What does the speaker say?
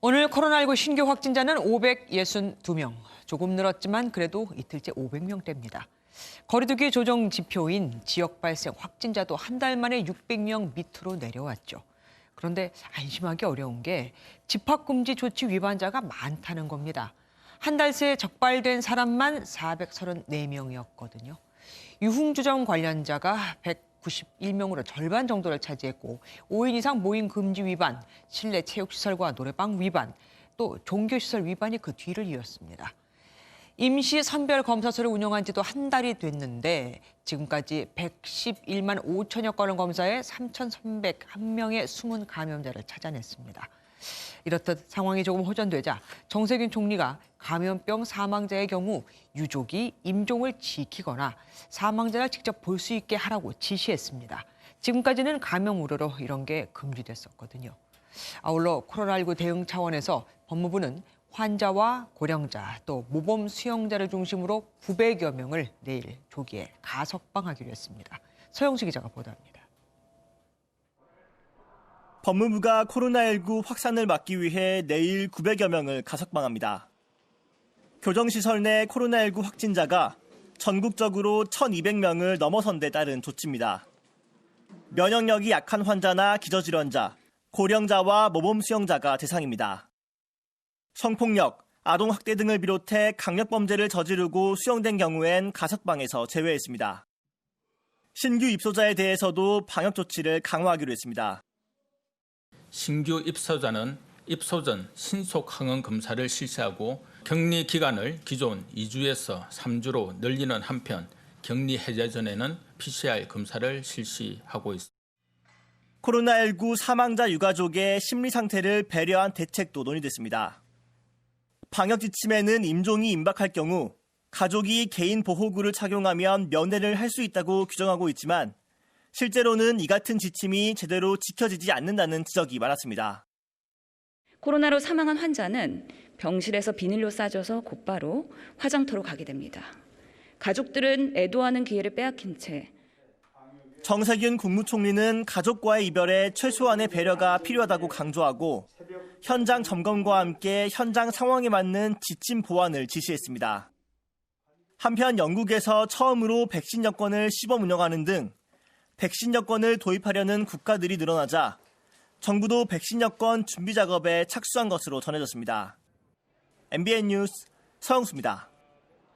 오늘 코로나19 신규 확진자는 562명. 조금 늘었지만 그래도 이틀째 500명대입니다. 거리두기 조정 지표인 지역 발생 확진자도 한 달 만에 600명 밑으로 내려왔죠. 그런데 안심하기 어려운 게 집합금지 조치 위반자가 많다는 겁니다. 한 달 새 적발된 사람만 434명이었거든요. 유흥주점 관련자가 191명으로 절반 정도를 차지했고 5인 이상 모임 금지 위반, 실내 체육시설과 노래방 위반, 또 종교시설 위반이 그 뒤를 이었습니다. 임시 선별검사소를 운영한 지도 한 달이 됐는데 지금까지 111만 5천여 건을 검사해 3,301명의 숨은 감염자를 찾아냈습니다. 이렇듯 상황이 조금 호전되자 정세균 총리가 감염병 사망자의 경우 유족이 임종을 지키거나 사망자를 직접 볼 수 있게 하라고 지시했습니다. 지금까지는 감염 우려로 이런 게 금지됐었거든요. 아울러 코로나19 대응 차원에서 법무부는 환자와 고령자 또 모범 수용자를 중심으로 900여 명을 내일 조기에 가석방하기로 했습니다. 서영수 기자가 보도합니다. 법무부가 코로나19 확산을 막기 위해 내일 900여 명을 가석방합니다. 교정시설 내 코로나19 확진자가 전국적으로 1,200명을 넘어선 데 따른 조치입니다. 면역력이 약한 환자나 기저질환자, 고령자와 모범 수용자가 대상입니다. 성폭력, 아동학대 등을 비롯해 강력범죄를 저지르고 수용된 경우엔 가석방에서 제외했습니다. 신규 입소자에 대해서도 방역 조치를 강화하기로 했습니다. 신규 입소자는 입소 전 신속 항원 검사를 실시하고 격리 기간을 기존 2주에서 3주로 늘리는 한편 격리 해제 전에는 PCR 검사를 실시하고 있습니다. 코로나19 사망자 유가족의 심리 상태를 배려한 대책도 논의됐습니다. 방역 지침에는 임종이 임박할 경우 가족이 개인 보호구를 착용하면 면회를 할 수 있다고 규정하고 있지만 실제로는 이 같은 지침이 제대로 지켜지지 않는다는 지적이 많았습니다. 코로나로 사망한 환자는 병실에서 비닐로 싸줘서 곧바로 화장터로 가게 됩니다. 가족들은 애도하는 기회를 빼앗긴 채 정세균 국무총리는 가족과의 이별에 최소한의 배려가 필요하다고 강조하고 현장 점검과 함께 현장 상황에 맞는 지침 보완을 지시했습니다. 한편 영국에서 처음으로 백신 여권을 시범 운영하는 등 백신 여권을 도입하려는 국가들이 늘어나자 정부도 백신 여권 준비 작업에 착수한 것으로 전해졌습니다. MBN 뉴스 서영수입니다.